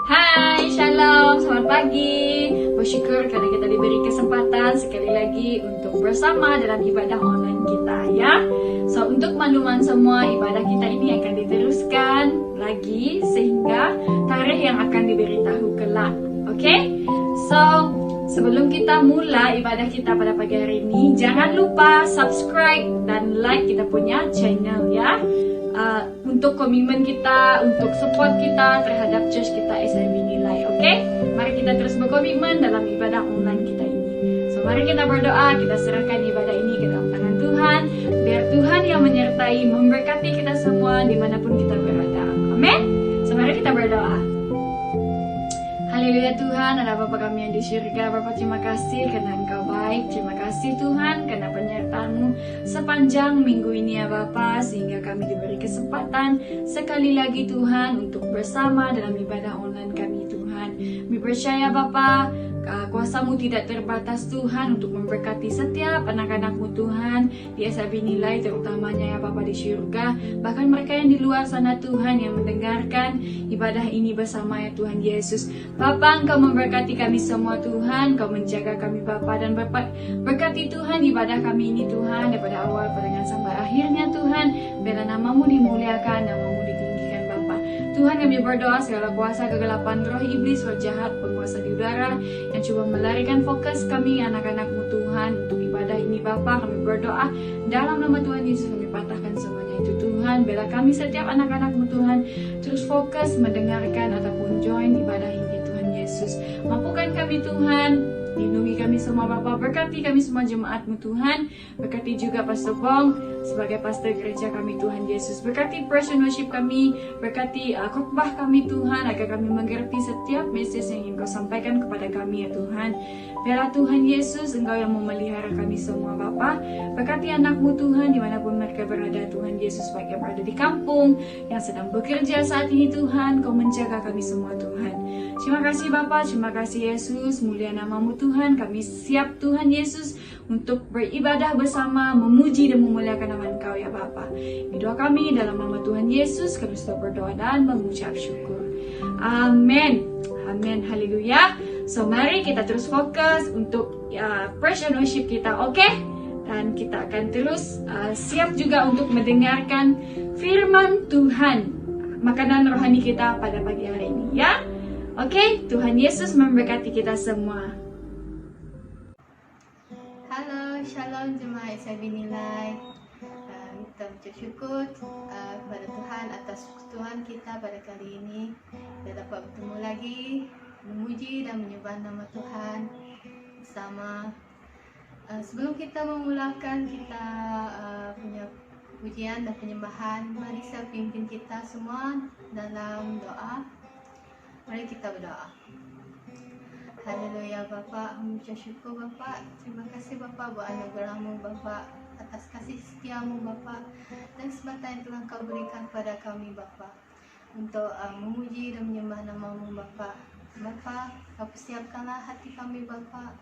Hai, shalom, selamat pagi. Bersyukur karena kita diberi kesempatan sekali lagi untuk bersama dalam ibadah online kita ya. So, untuk makluman semua, ibadah kita ini akan diteruskan lagi sehingga tarikh yang akan diberitahu kelak. Oke? So, sebelum kita mulai ibadah kita pada pagi hari ini, jangan lupa subscribe dan like kita punya channel ya. Untuk komitmen kita, untuk support kita terhadap church kita SIB Nilai, oke? Mari kita terus berkomitmen dalam ibadah online kita ini. So, mari kita berdoa, kita serahkan ibadah ini ke dalam tangan Tuhan, biar Tuhan yang menyertai, memberkati kita semua dimanapun kita berada. Amin? So, mari kita berdoa. Haleluya Tuhan, ada Bapa kami yang di surga. Bapa, terima kasih karena Engkau baik. Terima kasih Tuhan karena penyertaan-Mu sepanjang minggu ini ya Bapa, sehingga kami diberi kesempatan sekali lagi Tuhan untuk bersama dalam ibadah online kami Tuhan. Kami percaya Bapa, kuasa-Mu tidak terbatas Tuhan untuk memberkati setiap anak-anak-Mu Tuhan di SIB Nilai, terutamanya ya Bapa di surga, bahkan mereka yang di luar sana Tuhan yang mendengarkan ibadah ini bersama ya Tuhan Yesus. Bapa, Engkau memberkati kami semua Tuhan, Engkau menjaga kami Bapa, dan berkati Tuhan ibadah kami ini Tuhan, daripada awal pertengahan sampai akhirnya Tuhan, biarlah nama-Mu dimuliakan, nama-Mu ditinggikan Bapa. Tuhan, kami berdoa segala kuasa kegelapan roh iblis, roh jahat, penguasa di udara yang coba melarikan fokus kami anak-anak-Mu Tuhan untuk ibadah ini Bapa, kami berdoa dalam nama Tuhan Yesus, kami patahkan semuanya itu Tuhan. Biarlah kami setiap anak-anak-Mu Tuhan terus fokus mendengarkan ataupun join ibadah ini Tuhan Yesus. Mampukan kami Tuhan, lindungi kami semua Bapa, berkati kami semua jemaat-Mu Tuhan, berkati juga Pastor Bong sebagai pastor gereja kami Tuhan Yesus, berkati praise and worship kami, berkati khotbah kami Tuhan, agar kami mengerti setiap message yang ingin Kau sampaikan kepada kami ya Tuhan. Biarlah Tuhan Yesus, Engkau yang memelihara kami semua Bapa, berkati anak-Mu Tuhan dimanapun mereka berada Tuhan Yesus, baik yang berada di kampung, yang sedang bekerja saat ini Tuhan, Kau menjaga kami semua Tuhan. Terima kasih Bapa, terima kasih Yesus, mulia nama-Mu Tuhan, kami siap Tuhan Yesus untuk beribadah bersama, memuji dan memuliakan nama Engkau ya Bapa. Doa kami dalam nama Tuhan Yesus, kami sudah berdoa dan mengucap syukur. Amin. Amin. Haleluya. So mari kita terus fokus untuk praise and worship kita, oke? Dan kita akan terus siap juga untuk mendengarkan firman Tuhan, makanan rohani kita pada pagi hari ini ya. Oke, Tuhan Yesus memberkati kita semua. Halo, shalom jemaat SIB Nilai. Kita bersyukur kepada Tuhan atas Tuhan kita pada kali ini. Kita dapat bertemu lagi, memuji dan menyembah nama Tuhan bersama. Sebelum kita memulakan kita punya pujian dan penyembahan, mari saya pimpin kita semua dalam doa. Mari kita berdoa. Haleluya Bapa, mengucap syukur Bapa. Terima kasih Bapa buat anugerah-Mu Bapa, atas kasih setia-Mu Bapa, dan kesempatan yang telah Kau berikan kepada kami Bapa untuk memuji dan menyembah nama-Mu Bapa. Bapa, Kau persiapkanlah hati kami Bapa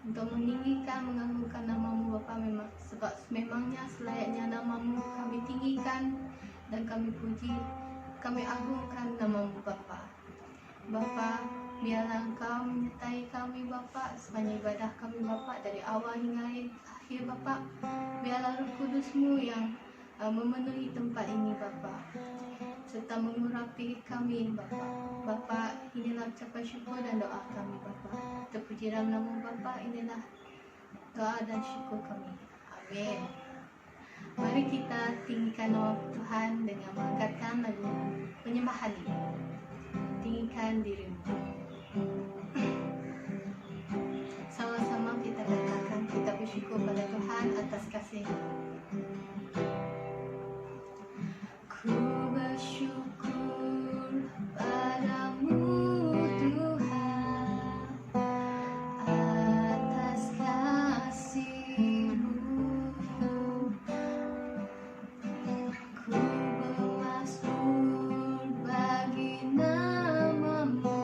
untuk meninggikan, mengagungkan nama-Mu Bapa, sebab memangnya selayaknya nama-Mu kami tinggikan dan kami puji, kami agungkan nama-Mu Bapa. Bapa, biarlah Engkau menyertai kami Bapa sepanjang ibadah kami Bapa, dari awal hingga akhir Bapa. Biarlah Roh Kudus-Mu yang memenuhi tempat ini Bapa, serta mengurapi kami Bapa. Bapa, inilah ucapan syukur dan doa kami Bapa. Terpuji dalam nama Bapa, inilah doa dan syukur kami. Amin. Mari kita tinggikan nama Tuhan dengan mengangkatkan lagu penyembahan ini. Tinggikan dirimu. Sama-sama kita katakan, kita bersyukur pada Tuhan atas kasih-Nya. Ku bersyukur padamu Tuhan atas kasih-Mu. Ku bermasmur bagi nama-Mu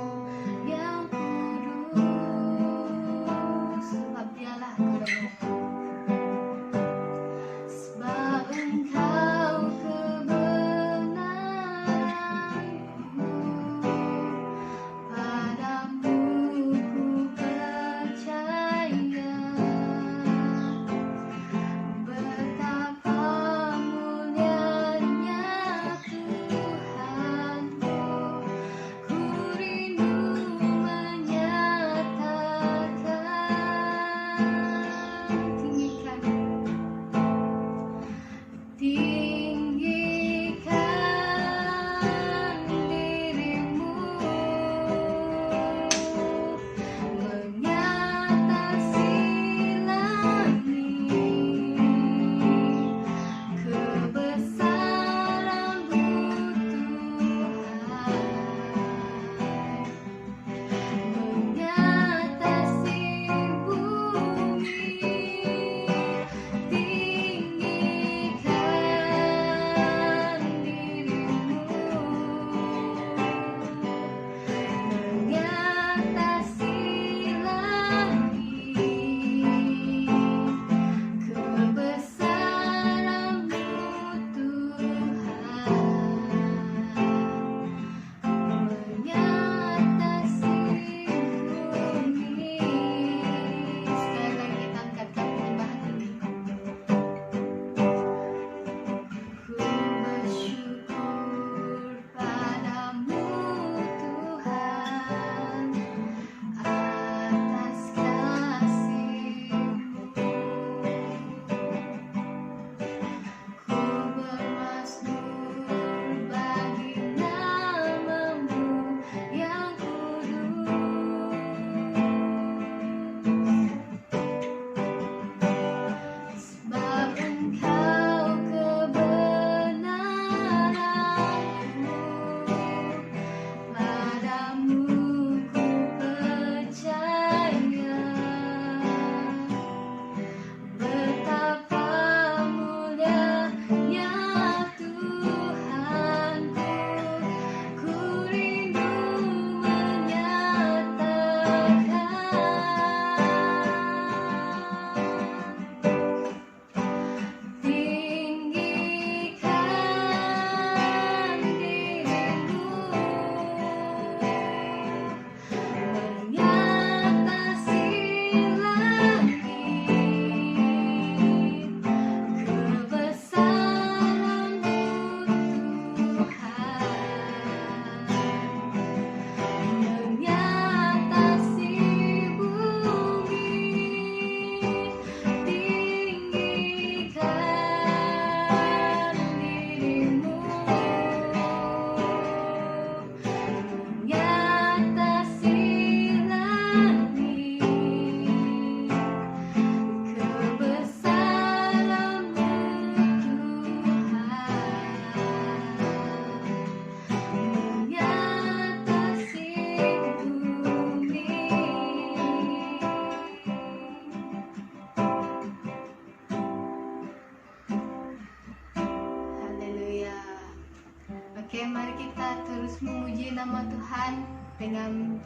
terus memuji nama Tuhan dengan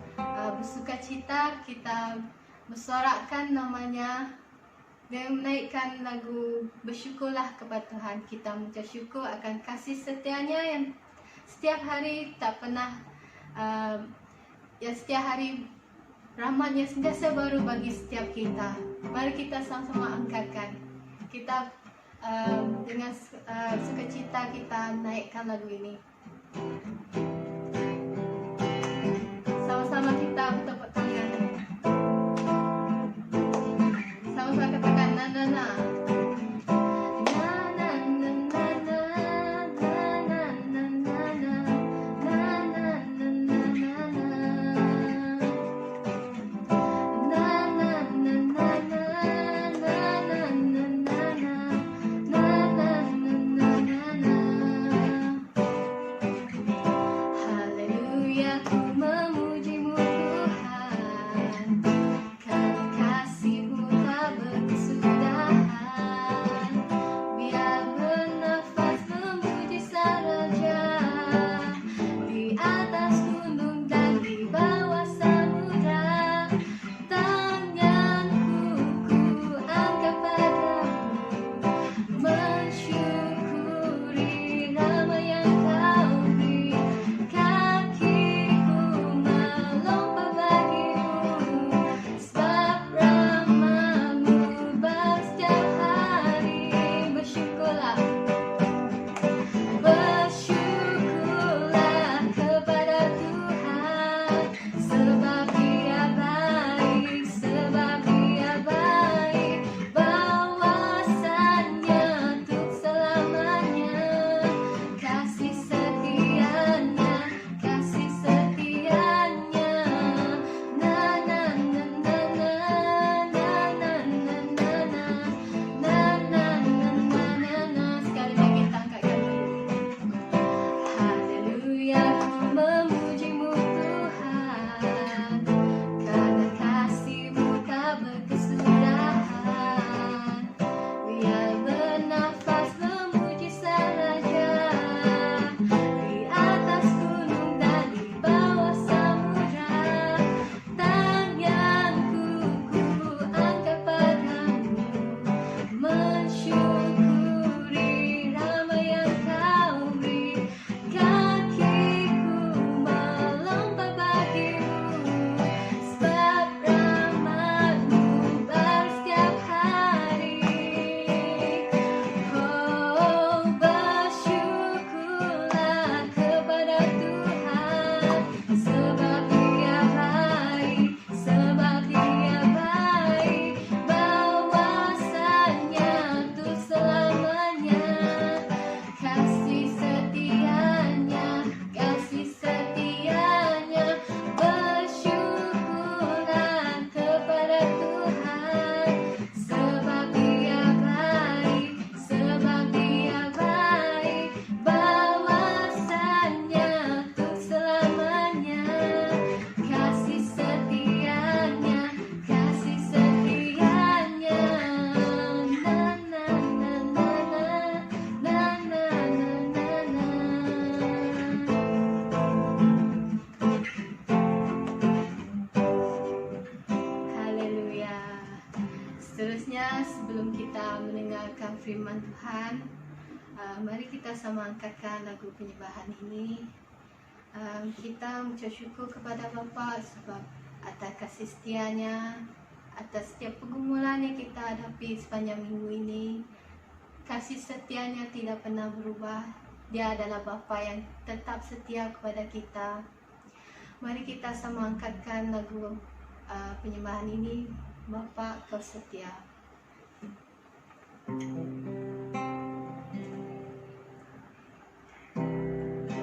bersukacita. Kita bersorakkan namanya dan menaikkan lagu bersyukurlah kepada Tuhan. Kita mengucap syukur akan kasih setianya yang setiap hari tak pernah yang setiap hari rahmatnya sentiasa baru bagi setiap kita. Mari kita sama-sama angkatkan. Kita dengan sukacita kita naikkan lagu ini. Sama-sama kita bertepuk tangan. Sama-sama katakan na na na. Seterusnya, sebelum kita mendengarkan firman Tuhan, mari kita sama angkatkan lagu penyembahan ini. Kita mengucap syukur kepada Bapa sebab atas kasih setianya, atas setiap pergumulan yang kita hadapi sepanjang minggu ini. Kasih setianya tidak pernah berubah. Dia adalah Bapa yang tetap setia kepada kita. Mari kita sama angkatkan lagu penyembahan ini. Bapa, Kau setia.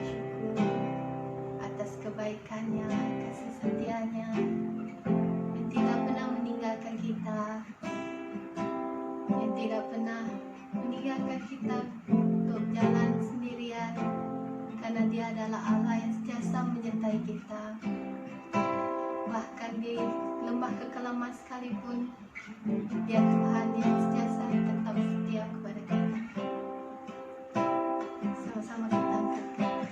Syukur atas kebaikannya, kasih setianya yang tidak pernah meninggalkan kita, yang tidak pernah meninggalkan kita untuk jalan sendirian, karena Dia adalah Allah yang sentiasa menyertai kita. Bahkan di lembah kekelaman sekalipun, Dia Tuhan yang sentiasa tetap setia kepada kita. Sama-sama kita angkatkan.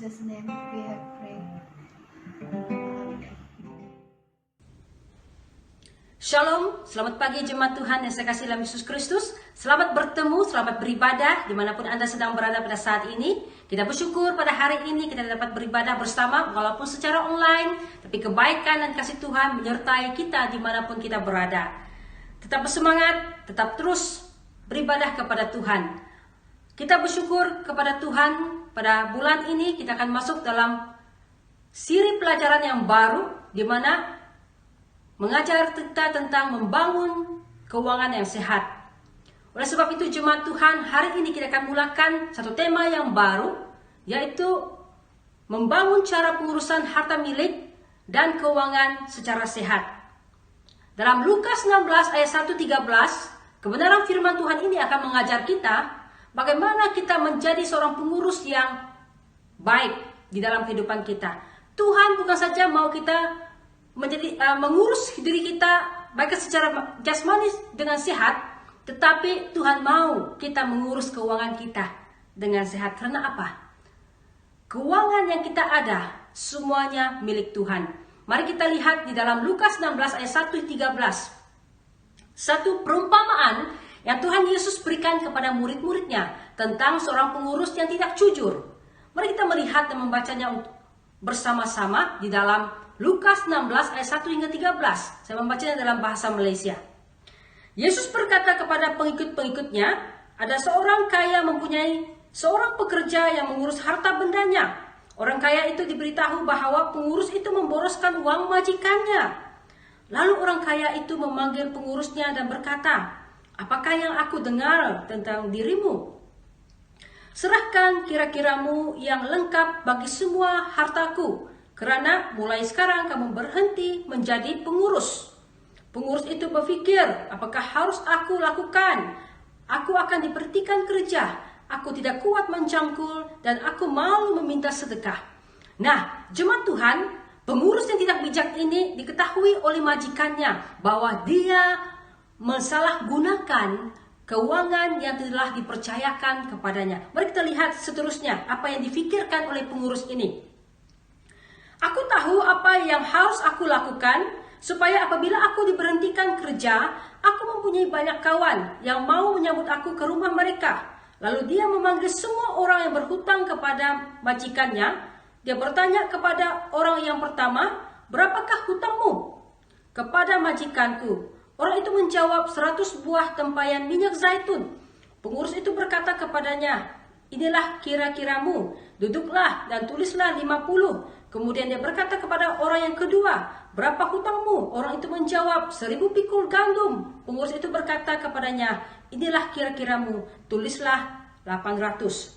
Jesus' name we have prayed. Shalom, selamat pagi jemaat Tuhan yang saya kasih dalam Yesus Kristus. Selamat bertemu, selamat beribadah dimanapun Anda sedang berada pada saat ini. Kita bersyukur pada hari ini kita dapat beribadah bersama walaupun secara online. Tapi kebaikan dan kasih Tuhan menyertai kita dimanapun kita berada. Tetap bersemangat, tetap terus beribadah kepada Tuhan. Kita bersyukur kepada Tuhan pada bulan ini kita akan masuk dalam siri pelajaran yang baru di mana mengajar kita tentang membangun keuangan yang sehat. Oleh sebab itu jemaat Tuhan, hari ini kita akan mulakan satu tema yang baru, yaitu membangun cara pengurusan harta milik dan keuangan secara sehat. Dalam Lukas 16 ayat 1-13, kebenaran firman Tuhan ini akan mengajar kita bagaimana kita menjadi seorang pengurus yang baik di dalam kehidupan kita. Tuhan bukan saja mau kita mengurus diri kita baik secara jasmani dengan sehat, tetapi Tuhan mau kita mengurus keuangan kita dengan sehat. Karena apa? Keuangan yang kita ada semuanya milik Tuhan. Mari kita lihat di dalam Lukas 16 ayat 1-13. Satu perumpamaan yang Tuhan Yesus berikan kepada murid-muridnya tentang seorang pengurus yang tidak jujur. Mari kita melihat dan membacanya bersama-sama di dalam Lukas 16 ayat 1-13. Saya membacanya dalam bahasa Malaysia. Yesus berkata kepada pengikut-pengikutnya, ada seorang kaya mempunyai seorang pekerja yang mengurus harta bendanya. Orang kaya itu diberitahu bahwa pengurus itu memboroskan uang majikannya. Lalu orang kaya itu memanggil pengurusnya dan berkata, "Apakah yang aku dengar tentang dirimu? Serahkan kira-kiramu yang lengkap bagi semua hartaku, karena mulai sekarang kamu berhenti menjadi pengurus." Pengurus itu berpikir, apakah harus aku lakukan? Aku akan diberhentikan kerja. Aku tidak kuat mencangkul dan aku malu meminta sedekah. Nah, jemaat Tuhan, pengurus yang tidak bijak ini diketahui oleh majikannya bahwa dia mensalahgunakan keuangan yang telah dipercayakan kepadanya. Mari kita lihat seterusnya apa yang difikirkan oleh pengurus ini. "Aku tahu apa yang harus aku lakukan supaya apabila aku diberhentikan kerja, aku mempunyai banyak kawan yang mau menyambut aku ke rumah mereka." Lalu dia memanggil semua orang yang berhutang kepada majikannya. Dia bertanya kepada orang yang pertama, "Berapakah hutangmu?" "Kepada majikanku." Orang itu menjawab, 100 buah tempayan minyak zaitun. Pengurus itu berkata kepadanya, "Inilah kira-kiramu, duduklah dan tulislah 50. Kemudian dia berkata kepada orang yang kedua, "Berapa hutangmu?" Orang itu menjawab, 1000 pikul gandum. Pengurus itu berkata kepadanya, "Inilah kira-kiramu, tulislah 800.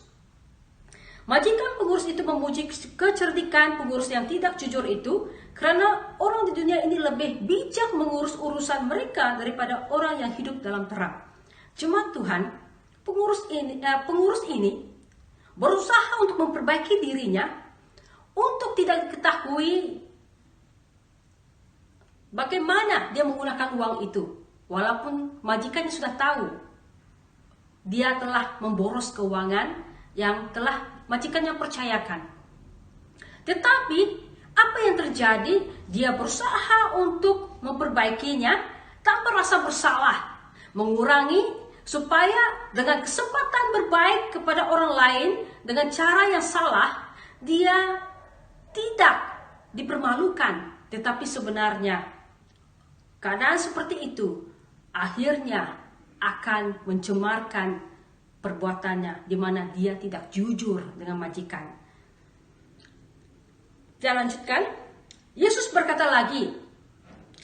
Majikan pengurus itu memuji kecerdikan pengurus yang tidak jujur itu, karena orang di dunia ini lebih bijak mengurus urusan mereka daripada orang yang hidup dalam terang. Jemaat Tuhan, pengurus ini berusaha untuk memperbaiki dirinya untuk tidak diketahui bagaimana dia menggunakan uang itu. Walaupun majikannya sudah tahu dia telah memboros keuangan yang telah majikannya percayakan. Tetapi apa yang terjadi? Dia berusaha untuk memperbaikinya tanpa rasa bersalah, mengurangi supaya dengan kesempatan berbaik kepada orang lain dengan cara yang salah, dia tidak dipermalukan. Tetapi sebenarnya keadaan seperti itu akhirnya akan mencemarkan perbuatannya, di mana dia tidak jujur dengan majikan. Kita lanjutkan. Yesus berkata lagi,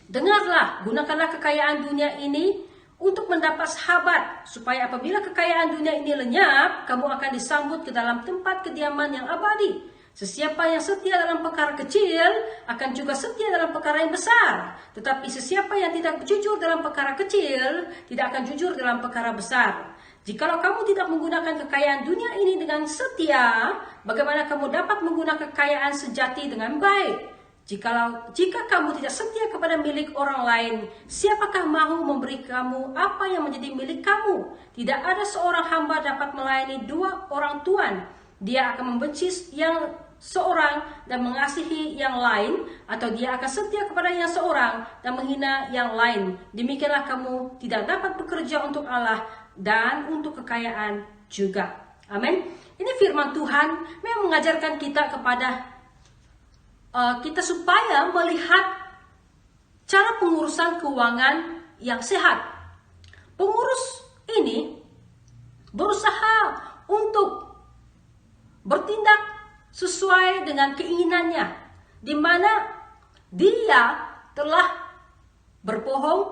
"Dengarlah, gunakanlah kekayaan dunia ini untuk mendapat sahabat, supaya apabila kekayaan dunia ini lenyap, kamu akan disambut ke dalam tempat kediaman yang abadi. Sesiapa yang setia dalam perkara kecil akan juga setia dalam perkara yang besar. Tetapi sesiapa yang tidak jujur dalam perkara kecil, tidak akan jujur dalam perkara besar. Jikalau kamu tidak menggunakan kekayaan dunia ini dengan setia, bagaimana kamu dapat menggunakan kekayaan sejati dengan baik? Jika kamu tidak setia kepada milik orang lain, siapakah mahu memberi kamu apa yang menjadi milik kamu? Tidak ada seorang hamba dapat melayani 2 orang tuan. Dia akan membenci yang seorang dan mengasihi yang lain, atau dia akan setia kepada yang seorang dan menghina yang lain. Demikianlah kamu tidak dapat bekerja untuk Allah dan untuk kekayaan juga." Amin. Ini firman Tuhan memang mengajarkan kita kita supaya melihat cara pengurusan keuangan yang sehat. Pengurus ini berusaha untuk bertindak sesuai dengan keinginannya, di mana dia telah berbohong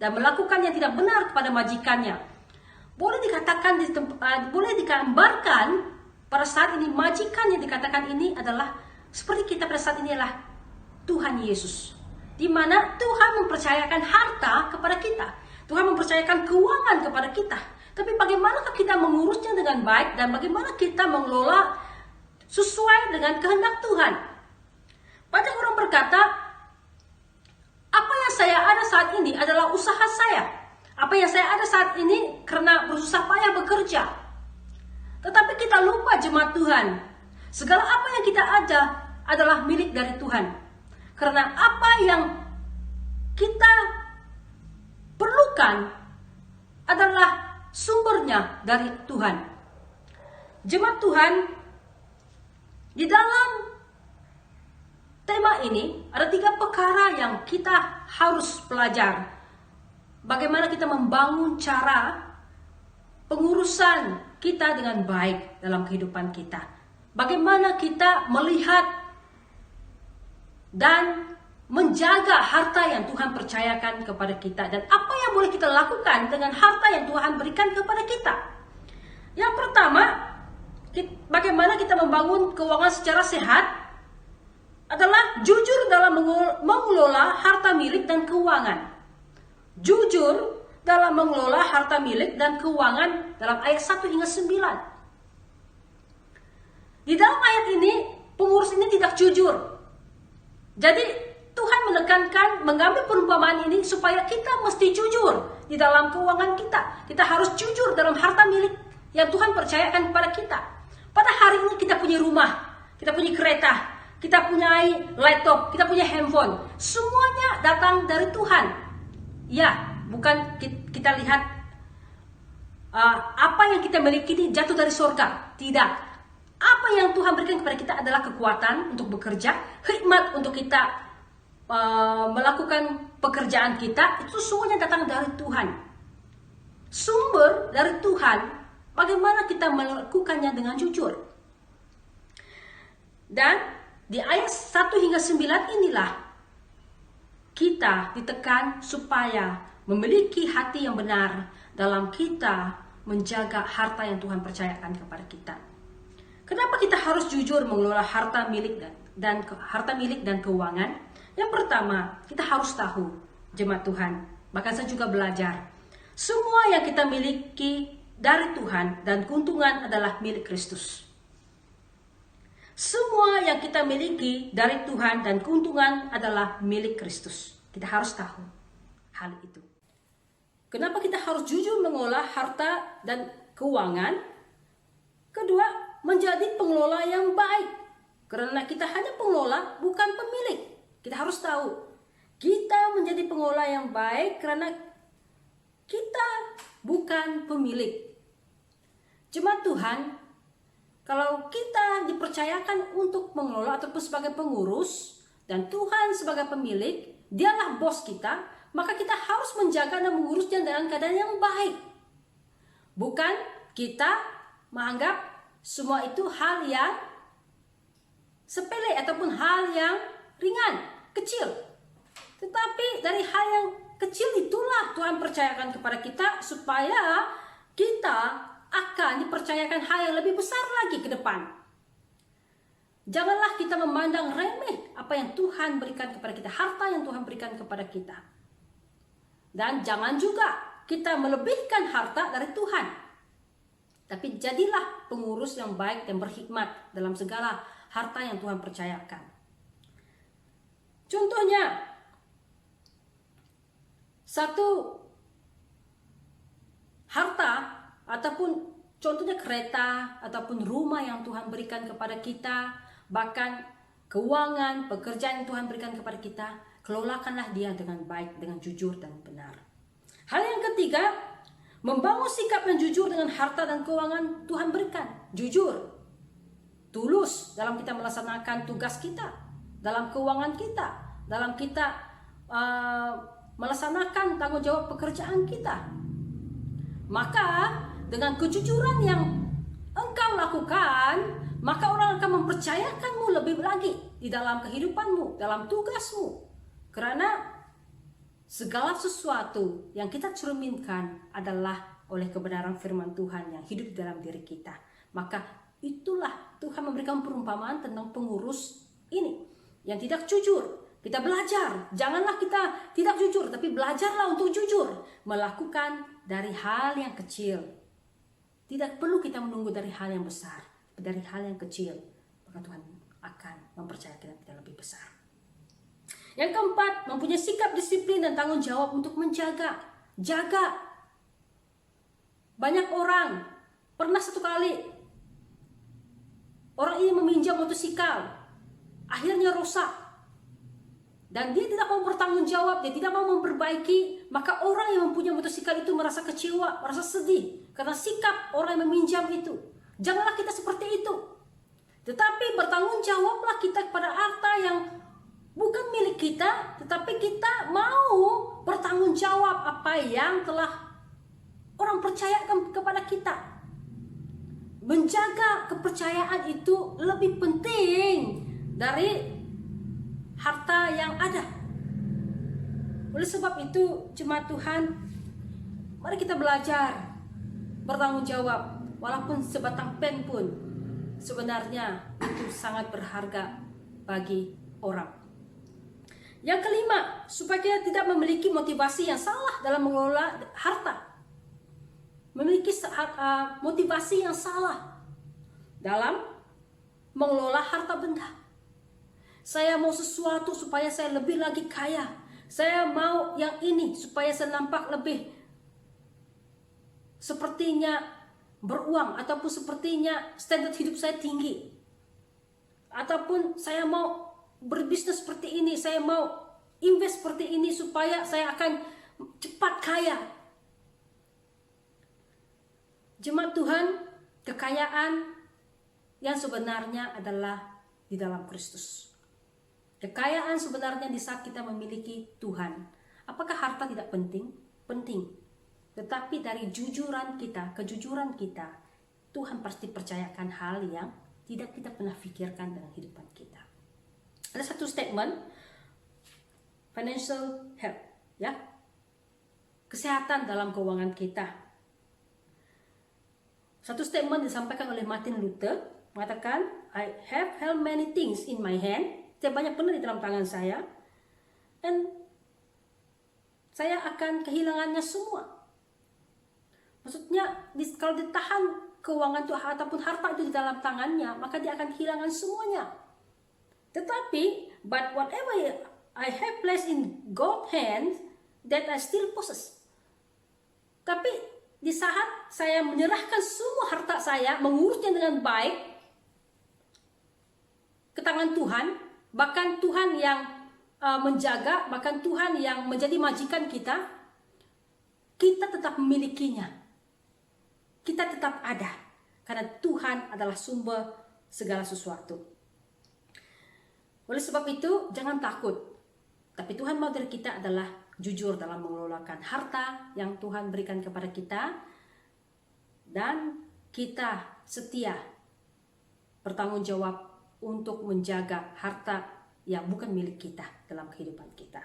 dan melakukan yang tidak benar kepada majikannya. Boleh digambarkan pada saat ini majikan yang dikatakan ini adalah seperti kita pada saat ini adalah Tuhan Yesus, di mana Tuhan mempercayakan harta kepada kita, Tuhan mempercayakan keuangan kepada kita. Tapi bagaimanakah kita mengurusnya dengan baik dan bagaimana kita mengelola sesuai dengan kehendak Tuhan? Banyak orang berkata, apa yang saya ada saat ini adalah usaha saya. Apa yang saya ada saat ini karena bersusah payah bekerja. Tetapi kita lupa, jemaat Tuhan, segala apa yang kita ada adalah milik dari Tuhan. Karena apa yang kita perlukan adalah sumbernya dari Tuhan. Jemaat Tuhan, di dalam tema ini ada 3 perkara yang kita harus pelajari. Bagaimana kita membangun cara pengurusan kita dengan baik dalam kehidupan kita. Bagaimana kita melihat dan menjaga harta yang Tuhan percayakan kepada kita. Dan apa yang boleh kita lakukan dengan harta yang Tuhan berikan kepada kita? Yang pertama, bagaimana kita membangun keuangan secara sehat adalah jujur dalam mengelola harta milik dan keuangan. Jujur dalam mengelola harta milik dan keuangan dalam ayat 1 hingga 9. Di dalam ayat ini, pengurus ini tidak jujur. Jadi Tuhan menekankan mengambil perumpamaan ini supaya kita mesti jujur di dalam keuangan kita. Kita harus jujur dalam harta milik yang Tuhan percayakan kepada kita. Pada hari ini kita punya rumah, kita punya kereta, kita punya laptop, kita punya handphone. Semuanya datang dari Tuhan. Ya, bukan kita lihat apa yang kita miliki ini jatuh dari surga. Tidak. Apa yang Tuhan berikan kepada kita adalah kekuatan untuk bekerja, hikmat untuk kita melakukan pekerjaan kita. Itu semuanya datang dari Tuhan. Sumber dari Tuhan. Bagaimana kita melakukannya dengan jujur. Dan di ayat 1 hingga 9 inilah kita ditekan supaya memiliki hati yang benar dalam kita menjaga harta yang Tuhan percayakan kepada kita. Kenapa kita harus jujur mengelola harta milik dan keuangan? Yang pertama, kita harus tahu, jemaat Tuhan, bahkan saya juga belajar, semua yang kita miliki dari Tuhan dan keuntungan adalah milik Kristus. Semua yang kita miliki dari Tuhan dan keuntungan adalah milik Kristus. Kita harus tahu hal itu. Kenapa kita harus jujur mengolah harta dan keuangan? Kedua, menjadi pengelola yang baik. Karena kita hanya pengelola, bukan pemilik. Kita harus tahu, kita menjadi pengelola yang baik karena kita bukan pemilik. Jemaat Tuhan, kalau kita dipercayakan untuk mengelola ataupun sebagai pengurus dan Tuhan sebagai pemilik, Dialah bos kita, maka kita harus menjaga dan mengurusnya dalam keadaan yang baik. Bukan kita menganggap semua itu hal yang sepele ataupun hal yang ringan, kecil. Tetapi dari hal yang kecil itulah Tuhan percayakan kepada kita supaya kita akan dipercayakan hal yang lebih besar lagi ke depan. Janganlah kita memandang remeh apa yang Tuhan berikan kepada kita, harta yang Tuhan berikan kepada kita. Dan jangan juga kita melebihkan harta dari Tuhan. Tapi jadilah pengurus yang baik dan berhikmat dalam segala harta yang Tuhan percayakan. Contohnya, satu harta ataupun contohnya kereta ataupun rumah yang Tuhan berikan kepada kita, bahkan keuangan, pekerjaan yang Tuhan berikan kepada kita, kelolakanlah dia dengan baik, dengan jujur dan benar. Hal yang ketiga, membangun sikap yang jujur dengan harta dan keuangan Tuhan berikan. Jujur, tulus dalam kita melaksanakan tugas kita, dalam keuangan kita, dalam kita melaksanakan tanggung jawab pekerjaan kita. Maka dengan kejujuran yang engkau lakukan, maka orang akan mempercayakanmu lebih lagi di dalam kehidupanmu, dalam tugasmu. Karena segala sesuatu yang kita cerminkan adalah oleh kebenaran firman Tuhan yang hidup dalam diri kita. Maka itulah Tuhan memberikan perumpamaan tentang pengurus ini yang tidak jujur. Kita belajar, janganlah kita tidak jujur, tapi belajarlah untuk jujur. Melakukan dari hal yang kecil. Tidak perlu kita menunggu dari hal yang besar, dari hal yang kecil. Maka Tuhan akan mempercayakan kita lebih besar. Yang keempat, mempunyai sikap disiplin dan tanggung jawab untuk menjaga. Jaga. Banyak orang, pernah satu kali, orang ini meminjam motosikal, akhirnya rusak. Dan dia tidak mau bertanggung jawab, dia tidak mau memperbaiki. Maka orang yang mempunyai motosikal itu merasa kecewa, merasa sedih. Karena sikap orang yang meminjam itu. Janganlah kita seperti itu. Tetapi bertanggung jawablah kita kepada harta yang bukan milik kita. Tetapi kita mau bertanggung jawab apa yang telah orang percayakan kepada kita. Menjaga kepercayaan itu lebih penting dari harta yang ada. Oleh sebab itu, jemaat Tuhan, mari kita belajar bertanggung jawab. Walaupun sebatang pen pun sebenarnya itu sangat berharga bagi orang. Yang kelima, supaya kita tidak memiliki motivasi yang salah dalam mengelola harta. Memiliki motivasi yang salah dalam mengelola harta benda. Saya mau sesuatu supaya saya lebih lagi kaya. Saya mau yang ini supaya saya nampak lebih sepertinya beruang, ataupun sepertinya standar hidup saya tinggi, ataupun saya mau berbisnis seperti ini, saya mau invest seperti ini supaya saya akan cepat kaya. Jemaat Tuhan, kekayaan yang sebenarnya adalah di dalam Kristus. Kekayaan sebenarnya di saat kita memiliki Tuhan. Apakah harta tidak penting? Penting. Tetapi dari kejujuran kita, Tuhan pasti percayakan hal yang tidak kita pernah pikirkan dalam kehidupan kita. Ada satu statement, financial health, ya, kesehatan dalam keuangan kita. Satu statement disampaikan oleh Martin Luther, mengatakan, I have held many things in my hand, saya banyak benar di dalam tangan saya, dan saya akan kehilangannya semua. Maksudnya, kalau ditahan keuangan itu ataupun harta itu di dalam tangannya, maka dia akan kehilangan semuanya. Tetapi, but whatever I have placed in God's hands, that I still possess. Tapi, di saat saya menyerahkan semua harta saya, mengurusnya dengan baik ke tangan Tuhan, bahkan Tuhan yang menjaga, bahkan Tuhan yang menjadi majikan kita, kita tetap memilikinya. Kita tetap ada, karena Tuhan adalah sumber segala sesuatu. Oleh sebab itu, jangan takut. Tapi Tuhan mau dari kita adalah jujur dalam mengelolakan harta yang Tuhan berikan kepada kita. Dan kita setia bertanggung jawab untuk menjaga harta yang bukan milik kita dalam kehidupan kita.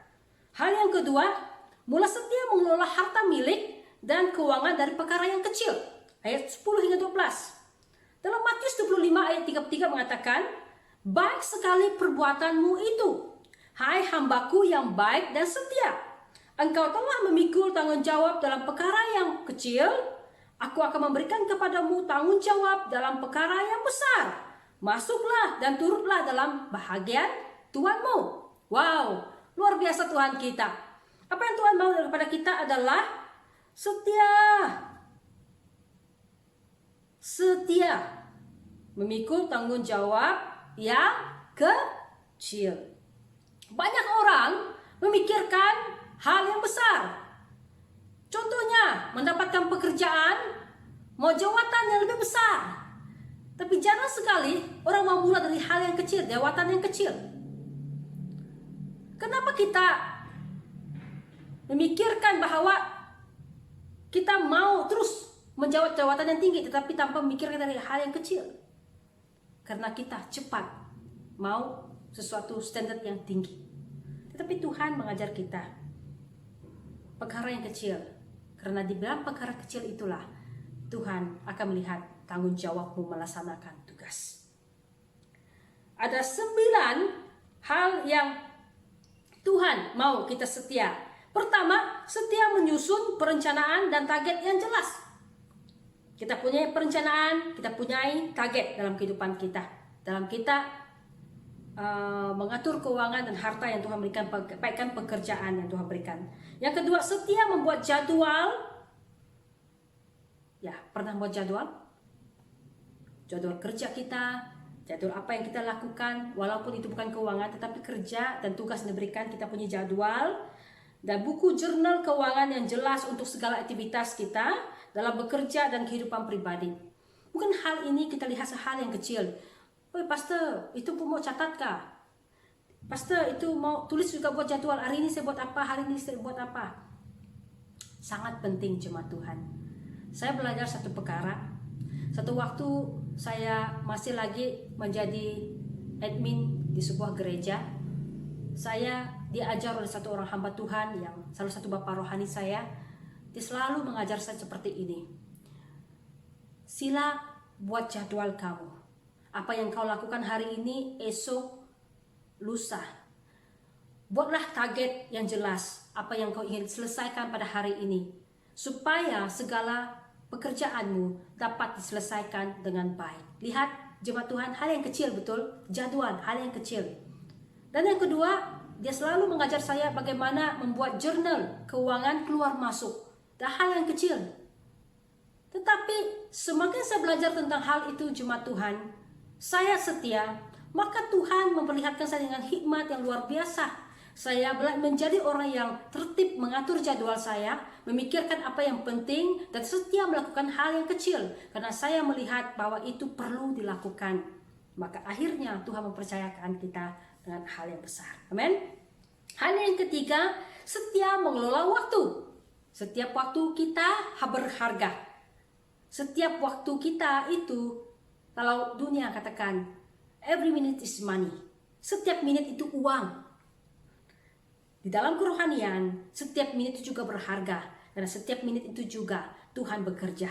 Hal yang kedua, mulai setia mengelola harta milik dan keuangan dari perkara yang kecil. Ayat 10 hingga 12. Dalam Matius 25 ayat 33 mengatakan, baik sekali perbuatanmu itu, hai hambaku yang baik dan setia. Engkau telah memikul tanggung jawab dalam perkara yang kecil, aku akan memberikan kepadamu tanggung jawab dalam perkara yang besar. Masuklah dan turutlah dalam bahagian Tuhanmu. Wow, luar biasa Tuhan kita. Apa yang Tuhan mau daripada kita adalah setia. Setia memikul tanggung jawab yang kecil. Banyak orang memikirkan hal yang besar. Contohnya, mendapatkan pekerjaan, mau jawatan yang lebih besar. Tapi jarang sekali orang mau mulai dari hal yang kecil, jawatan yang kecil. Kenapa kita memikirkan bahwa kita mau terus menjawab jawatan yang tinggi, tetapi tanpa memikirkan dari hal yang kecil? Karena kita cepat mau sesuatu standar yang tinggi. Tetapi Tuhan mengajar kita perkara yang kecil. Karena di dalam perkara kecil itulah Tuhan akan melihat tanggung jawabmu melaksanakan tugas. Ada 9 hal yang Tuhan mau kita setia. Pertama, setia menyusun perencanaan dan target yang jelas. Kita punya perencanaan, kita punya target dalam kehidupan kita. Dalam kita mengatur keuangan dan harta yang Tuhan berikan, baikkan pekerjaan yang Tuhan berikan. Yang kedua, setia membuat jadwal. Ya, pernah buat jadwal? Jadwal kerja kita, jadwal apa yang kita lakukan, walaupun itu bukan keuangan, tetapi kerja dan tugas yang diberikan, kita punya jadwal. Dan buku jurnal keuangan yang jelas untuk segala aktivitas kita dalam bekerja dan kehidupan pribadi. Bukan hal ini kita lihat hal yang kecil. Oh, pastor, itu pun mau catat kah? Pastor, itu mau tulis juga buat jadwal. Hari ini saya buat apa, hari ini saya buat apa. Sangat penting jemaat Tuhan. Saya belajar satu perkara. Satu waktu saya masih lagi menjadi admin di sebuah gereja. Saya diajar oleh satu orang hamba Tuhan yang salah satu bapak rohani saya. Dia selalu mengajar saya seperti ini. Sila buat jadwal kamu. Apa yang kau lakukan hari ini, esok, lusa. Buatlah target yang jelas apa yang kau ingin selesaikan pada hari ini, supaya segala pekerjaanmu dapat diselesaikan dengan baik. Lihat jemaat Tuhan, hal yang kecil betul, jadwal, hal yang kecil. Dan yang kedua, dia selalu mengajar saya bagaimana membuat jurnal keuangan keluar masuk. Dan hal yang kecil. Tetapi semakin saya belajar tentang hal itu jemaat Tuhan, saya setia, maka Tuhan memperlihatkan saya dengan hikmat yang luar biasa. Saya menjadi orang yang tertib mengatur jadwal saya, memikirkan apa yang penting, dan setia melakukan hal yang kecil. Karena saya melihat bahwa itu perlu dilakukan. Maka akhirnya Tuhan mempercayakan kita dengan hal yang besar. Amin. Hal yang ketiga, setia mengelola waktu. Setiap waktu kita berharga. Setiap waktu kita itu, kalau dunia katakan, every minute is money. Setiap menit itu uang. Di dalam kerohanian, setiap menit itu juga berharga. Karena setiap menit itu juga Tuhan bekerja.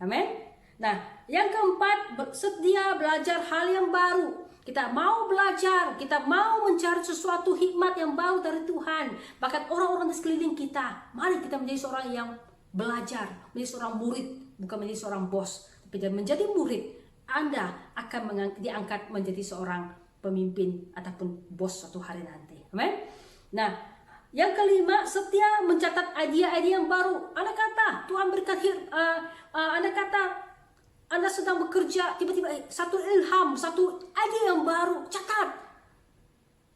Amin. Nah, yang keempat, setia belajar hal yang baru. Kita mau belajar, kita mau mencari sesuatu hikmat yang baru dari Tuhan. Bahkan orang-orang di sekeliling kita, mari kita menjadi seorang yang belajar, menjadi seorang murid, bukan menjadi seorang bos. Tapi menjadi murid, Anda akan diangkat menjadi seorang pemimpin ataupun bos suatu hari nanti. Amin. Nah, yang kelima, setia mencatat idea-idea yang baru. Anda kata, Tuhan berikan, Anda kata, Anda sedang bekerja, tiba-tiba satu ilham, satu ide yang baru, catat.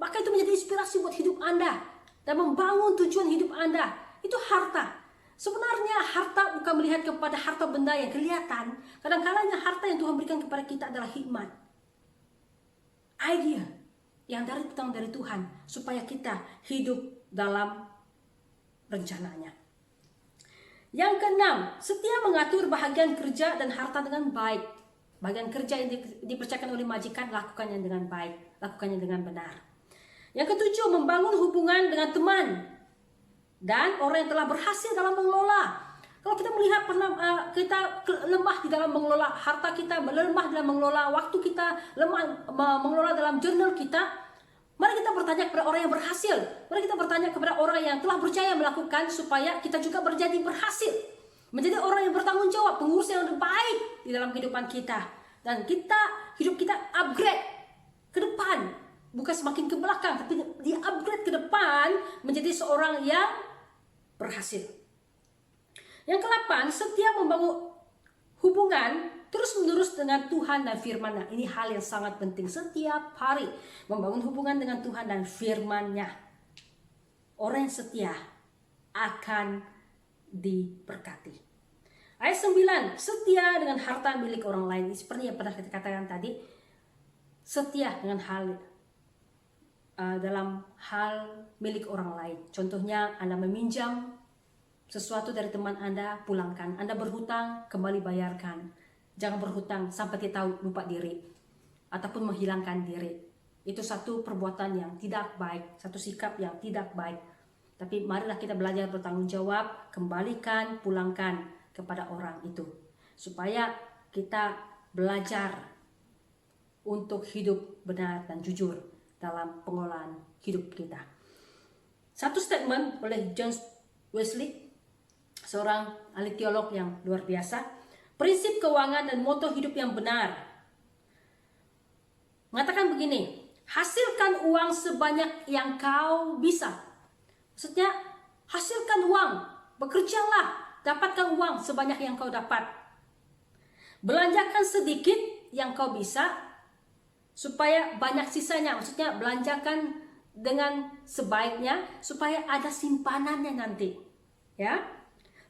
Maka itu menjadi inspirasi buat hidup Anda dan membangun tujuan hidup Anda. Itu harta. Sebenarnya harta bukan melihat kepada harta benda yang kelihatan. Kadang-kadang harta yang Tuhan berikan kepada kita adalah hikmat. Idea yang datang dari Tuhan supaya kita hidup dalam rencananya. Yang keenam, setia mengatur bahagian kerja dan harta dengan baik. Bagian kerja yang dipercayakan oleh majikan, lakukannya dengan baik, lakukannya dengan benar. Yang ketujuh, membangun hubungan dengan teman dan orang yang telah berhasil dalam mengelola. Kalau kita melihat kita lemah di dalam mengelola harta kita, lemah dalam mengelola waktu kita, lemah mengelola dalam jurnal kita, mari kita bertanya kepada orang yang berhasil. Mari kita bertanya kepada orang yang telah percaya melakukan supaya kita juga menjadi berhasil. Menjadi orang yang bertanggung jawab, pengurus yang lebih baik di dalam kehidupan kita. Dan hidup kita upgrade ke depan. Bukan semakin ke belakang, tapi di-upgrade ke depan menjadi seorang yang berhasil. Yang ke-8, setia membangun hubungan terus-menerus dengan Tuhan dan firman-Nya. Ini hal yang sangat penting. Setiap hari membangun hubungan dengan Tuhan dan firman-Nya. Orang yang setia akan diberkati. Ayat 9, setia dengan harta milik orang lain. Seperti yang pernah kita katakan tadi, setia dengan dalam hal milik orang lain. Contohnya, Anda meminjam sesuatu dari teman Anda, pulangkan. Anda berhutang, kembali bayarkan. Jangan berhutang sampai kita lupa diri ataupun menghilangkan diri. Itu satu perbuatan yang tidak baik, satu sikap yang tidak baik. Tapi marilah kita belajar bertanggung jawab, kembalikan, pulangkan kepada orang itu. Supaya kita belajar untuk hidup benar dan jujur dalam pengelolaan hidup kita. Satu statement oleh John Wesley, seorang ahli teolog yang luar biasa. Prinsip keuangan dan moto hidup yang benar mengatakan begini, hasilkan uang sebanyak yang kau bisa. Maksudnya, hasilkan uang, bekerjalah, dapatkan uang sebanyak yang kau dapat. Belanjakan sedikit yang kau bisa, supaya banyak sisanya. Maksudnya, belanjakan dengan sebaiknya, supaya ada simpanannya nanti. Ya,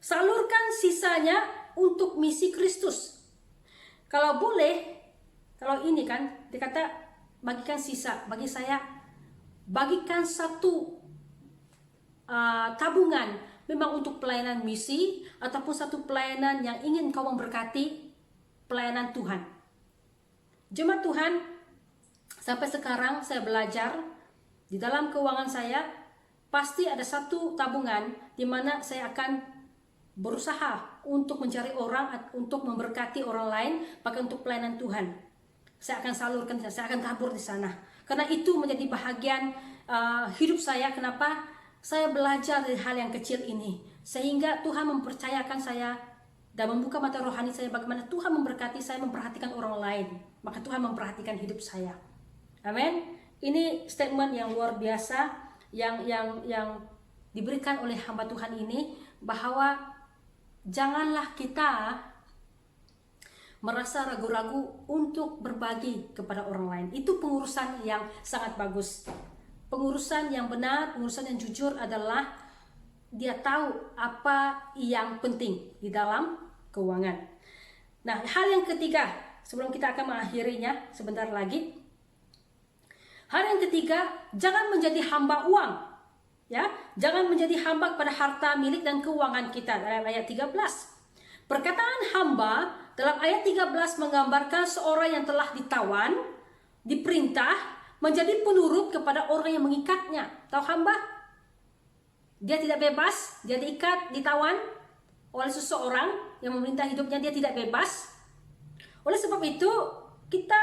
salurkan sisanya untuk misi Kristus. Kalau boleh, kalau ini kan dikata bagikan sisa, bagi saya bagikan satu tabungan memang untuk pelayanan misi ataupun satu pelayanan yang ingin kau memberkati pelayanan Tuhan. Jemaat Tuhan, sampai sekarang saya belajar di dalam keuangan saya pasti ada satu tabungan di mana saya akan berusaha untuk mencari orang, untuk memberkati orang lain, bahkan untuk pelayanan Tuhan. Saya akan salurkan, saya akan tabur di sana. Karena itu menjadi bahagian hidup saya. Kenapa? Saya belajar dari hal yang kecil ini, sehingga Tuhan mempercayakan saya dan membuka mata rohani saya bagaimana Tuhan memberkati saya memperhatikan orang lain. Maka Tuhan memperhatikan hidup saya. Amin. Ini statement yang luar biasa yang diberikan oleh hamba Tuhan ini, bahwa janganlah kita merasa ragu-ragu untuk berbagi kepada orang lain. Itu pengurusan yang sangat bagus. Pengurusan yang benar, pengurusan yang jujur adalah dia tahu apa yang penting di dalam keuangan. Nah, hal yang ketiga, sebelum kita akan mengakhirinya sebentar lagi. Hal yang ketiga, jangan menjadi hamba uang. Ya, jangan menjadi hamba kepada harta milik dan keuangan kita. Dalam ayat 13. Perkataan hamba dalam ayat 13 menggambarkan seorang yang telah ditawan, diperintah menjadi penurut kepada orang yang mengikatnya. Tahu hamba? Dia tidak bebas, dia diikat, ditawan oleh seseorang yang memerintah hidupnya, dia tidak bebas. Oleh sebab itu, kita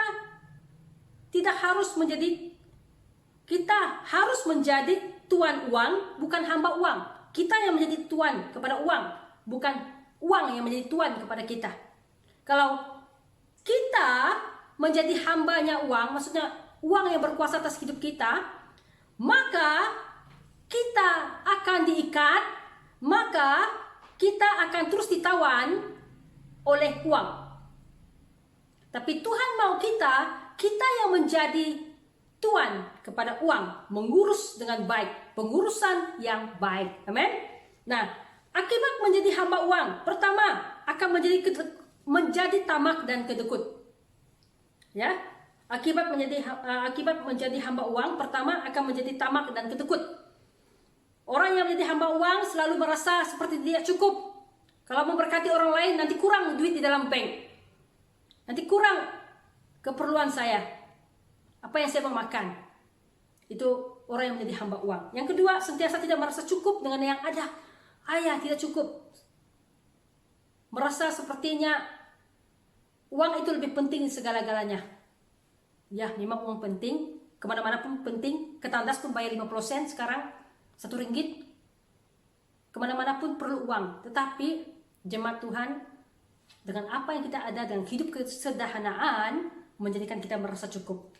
harus menjadi tuan uang, bukan hamba uang. Kita yang menjadi tuan kepada uang, bukan uang yang menjadi tuan kepada kita. Kalau kita menjadi hambanya uang, maksudnya uang yang berkuasa atas hidup kita, maka kita akan diikat, maka kita akan terus ditawan oleh uang. Tapi Tuhan mau kita yang menjadi tuan kepada uang, mengurus dengan baik, pengurusan yang baik. Amin. Nah, akibat menjadi hamba uang, pertama akan menjadi tamak dan kedekut. Ya, akibat menjadi hamba uang, pertama akan menjadi tamak dan kedekut. Orang yang menjadi hamba uang selalu merasa seperti dia cukup. Kalau memberkati orang lain, nanti kurang duit di dalam bank, nanti kurang keperluan saya. Apa yang saya mau makan? Itu orang yang menjadi hamba uang. Yang kedua, sentiasa tidak merasa cukup dengan yang ada. Tidak cukup. Merasa sepertinya uang itu lebih penting segala-galanya. Ya, memang uang penting. Kemana-mana pun penting. Ke tandas pun bayar 50 sen sekarang. 1 ringgit. Kemana-mana pun perlu uang. Tetapi jemaat Tuhan, dengan apa yang kita ada, dengan hidup kesederhanaan, menjadikan kita merasa cukup.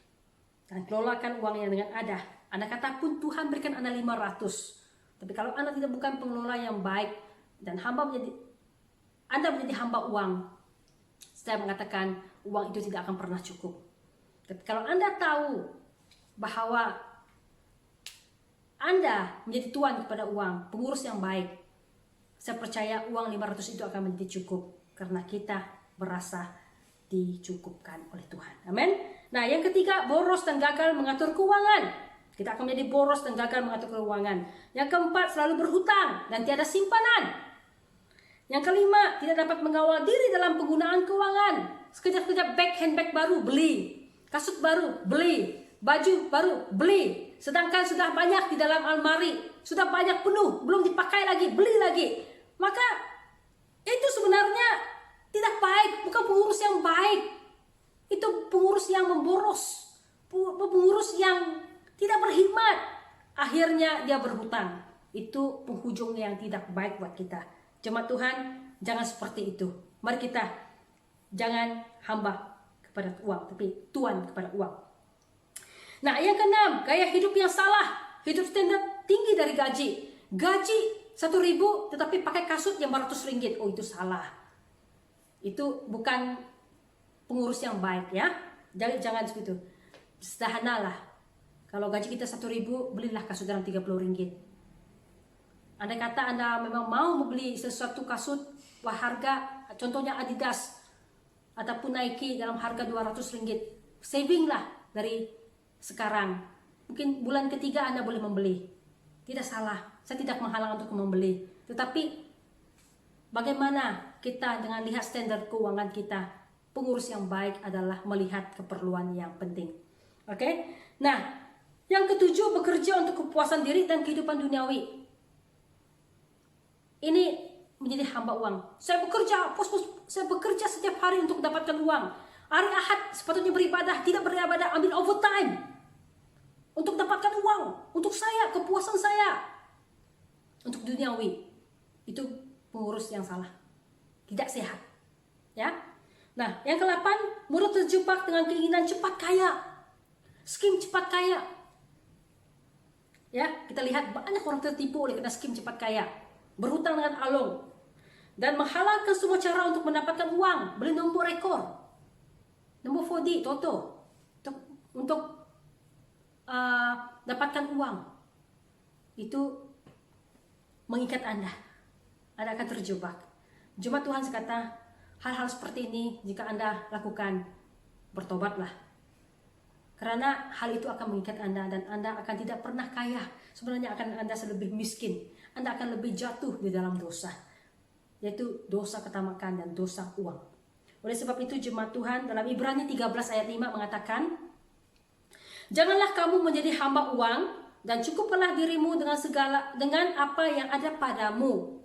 Dan kelolakan uang yang dengan ada. Anda kata pun Tuhan berikan Anda 500. Tapi kalau Anda tidak bukan pengelola yang baik, dan Anda menjadi hamba uang, saya mengatakan uang itu tidak akan pernah cukup. Tapi kalau Anda tahu bahwa Anda menjadi tuan kepada uang, pengurus yang baik, saya percaya uang 500 itu akan menjadi cukup. Karena kita merasa dicukupkan oleh Tuhan. Amin. Nah, yang ketiga, boros dan gagal mengatur keuangan. Kita akan menjadi boros dan gagal mengatur keuangan. Yang keempat, selalu berhutang dan tiada simpanan. Yang kelima, tidak dapat mengawal diri dalam penggunaan keuangan. Sekejap-sekejap handbag baru, beli. Kasut baru, beli. Baju baru, beli. Sedangkan sudah banyak di dalam almari. Sudah banyak penuh, belum dipakai lagi, beli lagi. Maka, itu sebenarnya tidak baik, bukan pengurus yang baik. Itu pengurus yang memboros, pengurus yang tidak berhikmat. Akhirnya dia berhutang. Itu penghujung yang tidak baik buat kita. Jemaat Tuhan, jangan seperti itu. Mari kita jangan hamba kepada uang, tapi tuan kepada uang. Nah, yang keenam, gaya hidup yang salah. Hidup standar tinggi dari gaji. Gaji 1.000 tetapi pakai kasut yang 400 ringgit. Oh, itu salah. Itu bukan pengurus yang baik, ya. Jangan seperti itu. Sederhanalah. Kalau gaji kita 1.000, belilah kasut dalam 30 ringgit. Andai kata Anda memang mau membeli sesuatu kasut harga, contohnya Adidas ataupun Nike dalam harga 200 ringgit, savinglah dari sekarang. Mungkin bulan ketiga Anda boleh membeli. Tidak salah. Saya tidak menghalang untuk membeli. Tetapi bagaimana kita dengan lihat standar keuangan kita? Pengurus yang baik adalah melihat keperluan yang penting. Oke? Nah, Yang ketujuh, bekerja untuk kepuasan diri dan kehidupan duniawi. Ini menjadi hamba uang. Saya bekerja, saya bekerja setiap hari untuk mendapatkan uang. Hari Ahad sepatutnya beribadah, tidak beribadah, ambil overtime untuk dapatkan uang, untuk saya, kepuasan saya, untuk duniawi. Itu pengurus yang salah, tidak sehat. Ya. Nah, yang ke-8, mudah terjebak dengan keinginan cepat kaya, skim cepat kaya. Ya, kita lihat banyak orang tertipu oleh kena skim cepat kaya, berhutang dengan along, dan menghalalkan semua cara untuk mendapatkan uang, beli nombor rekor, nombor 4D, Toto, untuk dapatkan uang. Itu mengikat Anda akan terjebak. Jemaat Tuhan sekata, hal-hal seperti ini jika Anda lakukan, bertobatlah. Karena hal itu akan mengikat Anda dan Anda akan tidak pernah kaya. Sebenarnya akan Anda lebih miskin. Anda akan lebih jatuh di dalam dosa, yaitu dosa ketamakan dan dosa uang. Oleh sebab itu jemaat Tuhan, dalam Ibrani 13 ayat 5 mengatakan, janganlah kamu menjadi hamba uang dan cukupkanlah dirimu dengan apa yang ada padamu.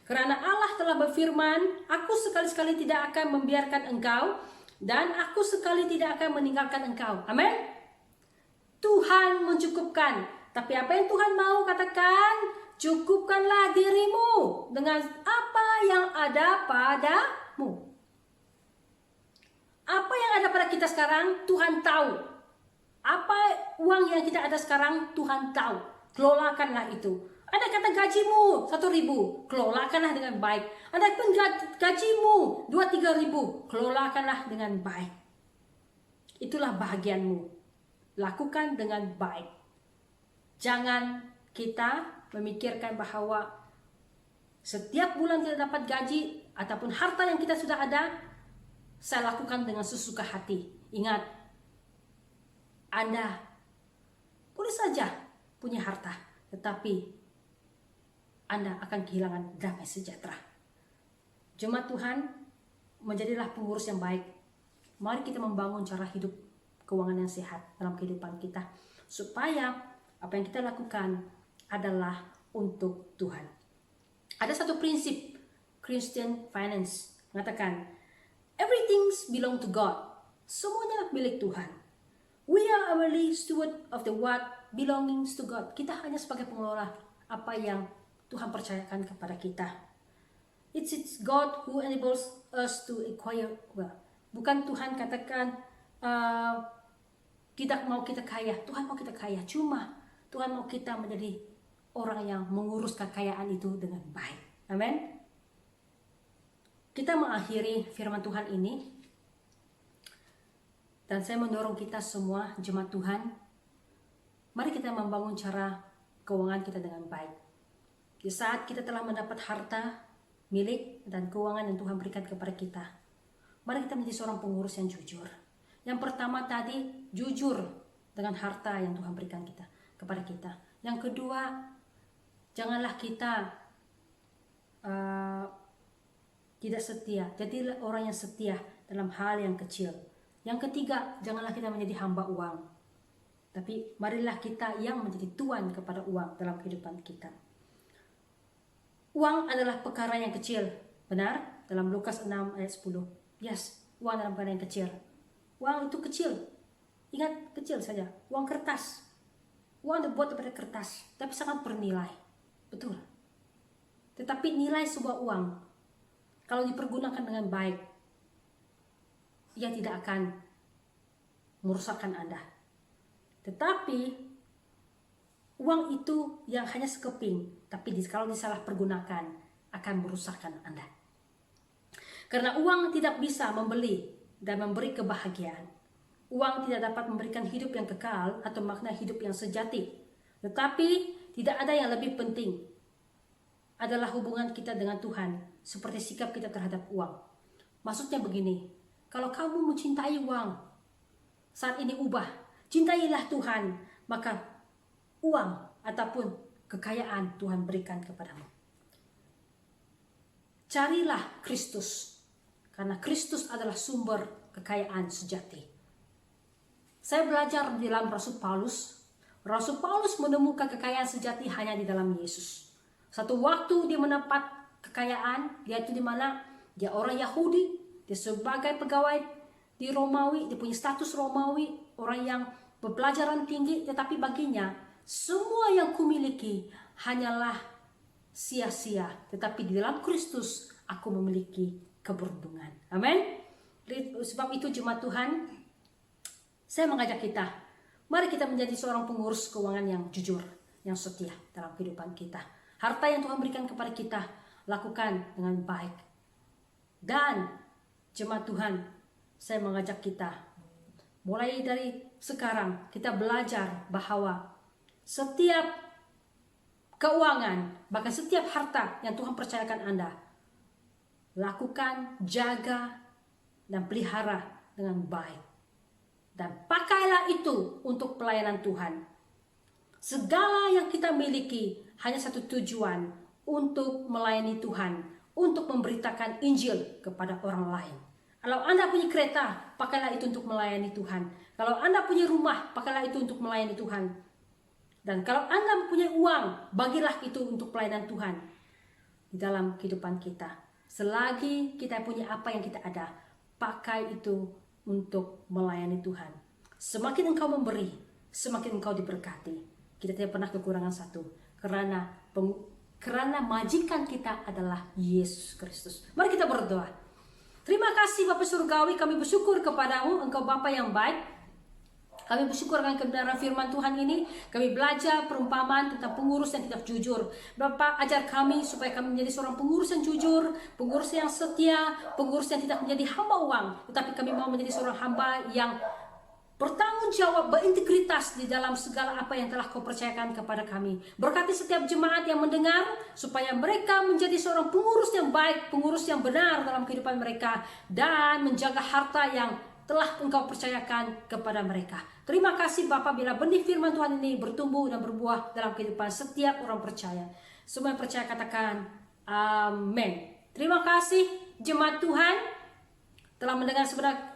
Karena Allah telah berfirman, aku sekali-sekali tidak akan membiarkan engkau dan aku sekali tidak akan meninggalkan engkau. Amin. Tuhan mencukupkan. Tapi apa yang Tuhan mau katakan? Cukupkanlah dirimu dengan apa yang ada padamu. Apa yang ada pada kita sekarang, Tuhan tahu. Apa uang yang kita ada sekarang, Tuhan tahu. Kelolakanlah itu. Ada kata gajimu 1.000, kelolakanlah dengan baik. Ada pun gajimu 2-3 ribu, kelolakanlah dengan baik. Itulah bahagianmu. Lakukan dengan baik. Jangan kita memikirkan bahwa setiap bulan kita dapat gaji ataupun harta yang kita sudah ada, saya lakukan dengan sesuka hati. Ingat, Anda boleh saja punya harta, tetapi Anda akan kehilangan damai sejahtera. Jemaat Tuhan, menjadilah pengurus yang baik. Mari kita membangun cara hidup keuangan yang sehat dalam kehidupan kita, supaya apa yang kita lakukan adalah untuk Tuhan. Ada satu prinsip Christian Finance mengatakan, everything belong to God. Semuanya milik Tuhan. We are only steward of the what belongings to God. Kita hanya sebagai pengelola apa yang Tuhan percayakan kepada kita. It's God who enables us to acquire wealth. Bukan Tuhan katakan tidak mau kita kaya. Tuhan mau kita kaya. Cuma Tuhan mau kita menjadi orang yang mengurus kekayaan itu dengan baik. Amin. Kita mengakhiri firman Tuhan ini. Dan saya mendorong kita semua, jemaat Tuhan, mari kita membangun cara keuangan kita dengan baik. Di saat kita telah mendapat harta, milik, dan keuangan yang Tuhan berikan kepada kita, mari kita menjadi seorang pengurus yang jujur. Yang pertama tadi, jujur dengan harta yang Tuhan berikan kepada kita. Yang kedua, janganlah kita tidak setia. Jadilah orang yang setia dalam hal yang kecil. Yang ketiga, janganlah kita menjadi hamba uang. Tapi marilah kita yang menjadi tuan kepada uang dalam kehidupan kita. Uang adalah perkara yang kecil. Benar? Dalam Lukas 6 ayat 10. Yes, uang adalah perkara yang kecil. Uang itu kecil. Ingat, kecil saja. Uang kertas. Uang dibuat daripada kertas, tapi sangat bernilai. Betul. Tetapi nilai sebuah uang, kalau dipergunakan dengan baik, ia tidak akan merusakkan Anda. Tetapi uang itu yang hanya sekeping, tapi kalau disalahpergunakan akan merusakkan Anda. Karena uang tidak bisa membeli dan memberi kebahagiaan. Uang tidak dapat memberikan hidup yang kekal atau makna hidup yang sejati. Tetapi tidak ada yang lebih penting adalah hubungan kita dengan Tuhan, seperti sikap kita terhadap uang. Maksudnya begini, kalau kamu mencintai uang, saat ini ubah, cintailah Tuhan, maka uang ataupun kekayaan Tuhan berikan kepadamu. Carilah Kristus, karena Kristus adalah sumber kekayaan sejati. Saya belajar di dalam Rasul Paulus, Rasul Paulus menemukan kekayaan sejati hanya di dalam Yesus. Satu waktu dia mendapat kekayaan, yaitu di mana dia orang Yahudi, dia sebagai pegawai di Romawi, dia punya status Romawi, orang yang berpelajaran tinggi, tetapi baginya semua yang kumiliki hanyalah sia-sia, tetapi di dalam Kristus aku memiliki keberuntungan. Amin. Sebab itu jemaat Tuhan, saya mengajak kita, mari kita menjadi seorang pengurus keuangan yang jujur, yang setia dalam kehidupan kita. Harta yang Tuhan berikan kepada kita, lakukan dengan baik. Dan jemaat Tuhan, saya mengajak kita, mulai dari sekarang kita belajar bahwa setiap keuangan, bahkan setiap harta yang Tuhan percayakan Anda, lakukan, jaga, dan pelihara dengan baik. Dan pakailah itu untuk pelayanan Tuhan. Segala yang kita miliki hanya satu tujuan, untuk melayani Tuhan, untuk memberitakan Injil kepada orang lain. Kalau Anda punya kereta, pakailah itu untuk melayani Tuhan. Kalau Anda punya rumah, pakailah itu untuk melayani Tuhan. Dan kalau Anda mempunyai uang, bagilah itu untuk pelayanan Tuhan di dalam kehidupan kita. Selagi kita punya apa yang kita ada, pakai itu untuk melayani Tuhan. Semakin engkau memberi, semakin engkau diberkati. Kita tidak pernah kekurangan satu, karena majikan kita adalah Yesus Kristus. Mari kita berdoa. Terima kasih Bapa Surgawi, kami bersyukur kepadamu, Engkau Bapa yang baik. Kami bersyukur akan kebenaran firman Tuhan ini. Kami belajar perumpamaan tentang pengurus yang tidak jujur. Bapa, ajar kami supaya kami menjadi seorang pengurus yang jujur, pengurus yang setia, pengurus yang tidak menjadi hamba uang, tetapi kami mau menjadi seorang hamba yang bertanggung jawab, berintegritas di dalam segala apa yang telah Kau percayakan kepada kami. Berkati setiap jemaat yang mendengar, supaya mereka menjadi seorang pengurus yang baik, pengurus yang benar dalam kehidupan mereka, dan menjaga harta yang telah Engkau percayakan kepada mereka. Terima kasih Bapa, bila benih firman Tuhan ini bertumbuh dan berbuah dalam kehidupan setiap orang percaya. Semua yang percaya katakan amin. Terima kasih jemaat Tuhan telah mendengar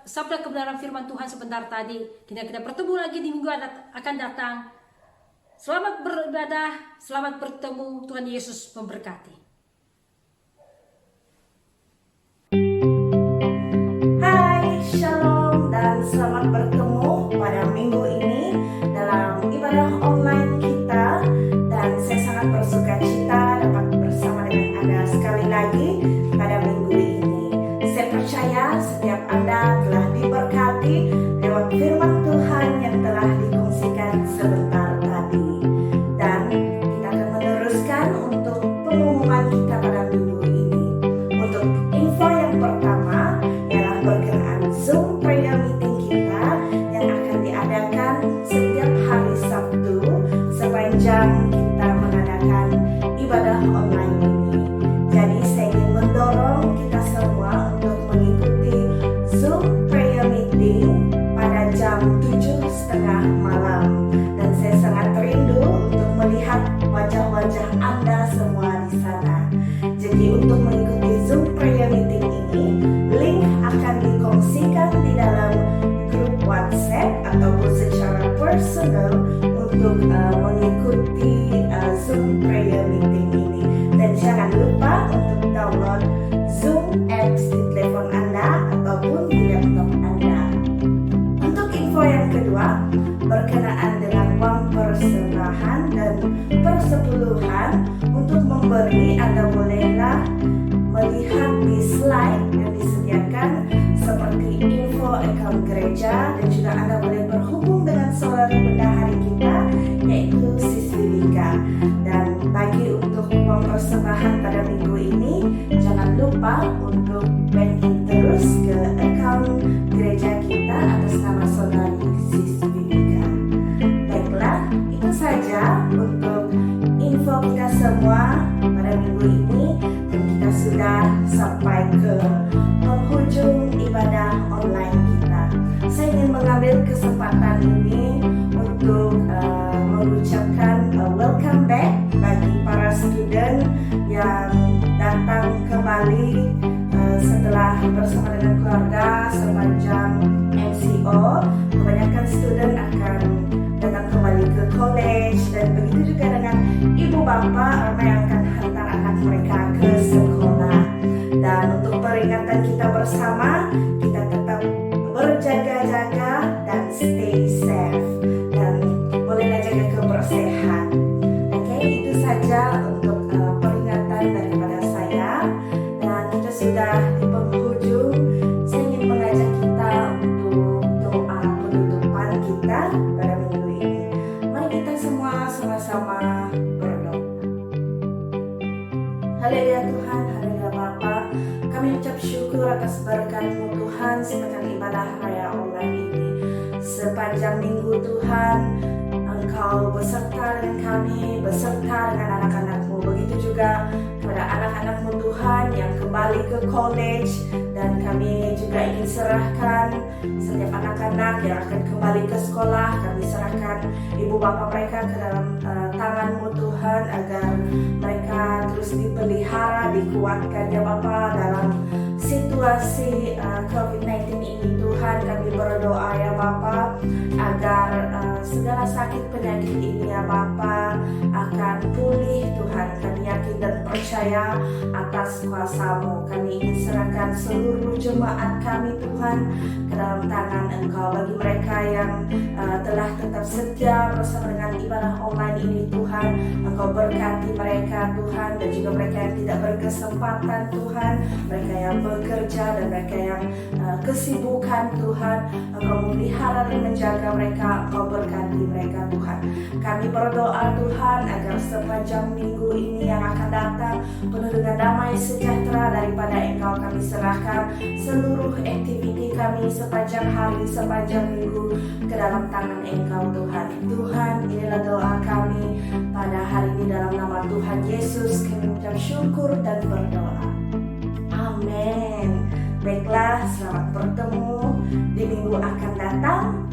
sabda kebenaran firman Tuhan sebentar tadi. Kita bertemu lagi di minggu akan datang. Selamat beribadah, selamat bertemu. Tuhan Yesus memberkati. Hai, Shalom, dan selamat bertemu pada minggu ini dalam ibadah online kita. Dan saya sangat bersuka cita dapat bersama dengan Anda sekali lagi pada minggu ini. Saya percaya setiap Anda telah diberkati lewat firman Tuhan yang telah dikongsikan sebentar tadi. Dan kita akan meneruskan untuk pengumuman kita pada minggu ini. Untuk info yang pertama ialah berkenaan Zoom prayer meeting kita yang akan diadakan setiap hari Sabtu sepanjang kita mengadakan ibadah online ini. Jadi saya ingin mendorong kita semua untuk mengikuti Zoom prayer meeting pada jam 7:30 malam. Dan saya sangat rindu untuk melihat wajah-wajah Anda semua di sana. Jadi untuk mengikuti Zoom prayer meeting ini, link akan dikongsikan di dalam grup WhatsApp ataupun secara personal untuk mengikuti Zoom prayer meeting ini. Dan jangan lupa untuk download Zoom apps di telepon Anda ataupun di laptop Anda. Untuk info yang kedua, berkenaan dengan uang persembahan dan persepuluhan untuk memberi, Anda bolehlah melihat di slide yang disediakan seperti info account gereja, dan juga Anda boleh berhubung dengan saudara bendahari kita yaitu Sis Lilika. Dan bagi untuk uang persembahan pada minggu ini, jangan lupa untuk banking terus ke account gereja kita atas nama saudari Sis Lilika. Baiklah, itu saja untuk info kita semua pada minggu ini, dan kita sudah sampai ke penghujung ibadah online kita. Saya ingin mengambil kesempatan ini untuk mengucapkan welcome back bagi para student yang datang kembali setelah bersama dengan keluarga sepanjang MCO. Kebanyakan student akan datang kembali kembali ke college, dan begitu juga dengan ibu bapak yang akan hantar anak mereka ke sekolah. Dan untuk peringatan kita bersama, kita tetap berjaga-jaga dan stay safe, dan bolehlah jaga kebersihan. Oke, itu saja untuk peringatan daripada saya. Dan kita sudah di penghujung. Saya ingin mengajak kita untuk doa penutupan kita pada minggu ini. Mari kita semua sama-sama berdoa. Haleluya Tuhan, haleluya Bapa. Kami ucap syukur atas berkat-Mu Tuhan sepanjang ibadah raya online ini. Sepanjang minggu Tuhan, Engkau beserta dengan kami, beserta dengan anak-anak-Mu. Begitu juga kepada anak-anak-Mu Tuhan yang kembali ke college, dan kami juga ingin serahkan setiap anak-anak yang akan kembali ke sekolah. Kami serahkan ibu bapa mereka ke dalam tangan-Mu Tuhan, agar mereka terus dipelihara, dikuatkan ya Bapa dalam situasi COVID-19 ini Tuhan. Kami berdoa ya Bapa agar segala sakit penyakit ini ya Bapa akan pulih Tuhan. Kami yakin dan percaya atas kuasa-Mu. Kami ingin serahkan seluruh jemaat kami Tuhan ke dalam tangan Engkau. Bagi mereka yang telah tetap setia bersama dengan ibadah online ini Tuhan, Engkau berkati mereka Tuhan, dan juga mereka yang tidak berkesempatan Tuhan, mereka yang bekerja dan mereka yang kesibukan Tuhan, Engkau memelihara dan menjaga mereka, Engkau berkati mereka Tuhan. Kami berdoa Tuhan agar sepanjang minggu ini yang akan datang penuh dengan damai sejahtera daripada Engkau. Kami serahkan seluruh aktiviti kami sepanjang hari, sepanjang minggu ke dalam tangan Engkau Tuhan. Tuhan, inilah doa kami pada hari ini dalam nama Tuhan Yesus. Kami mengucap syukur dan berdoa. Amin. Baiklah, selamat bertemu di minggu akan datang.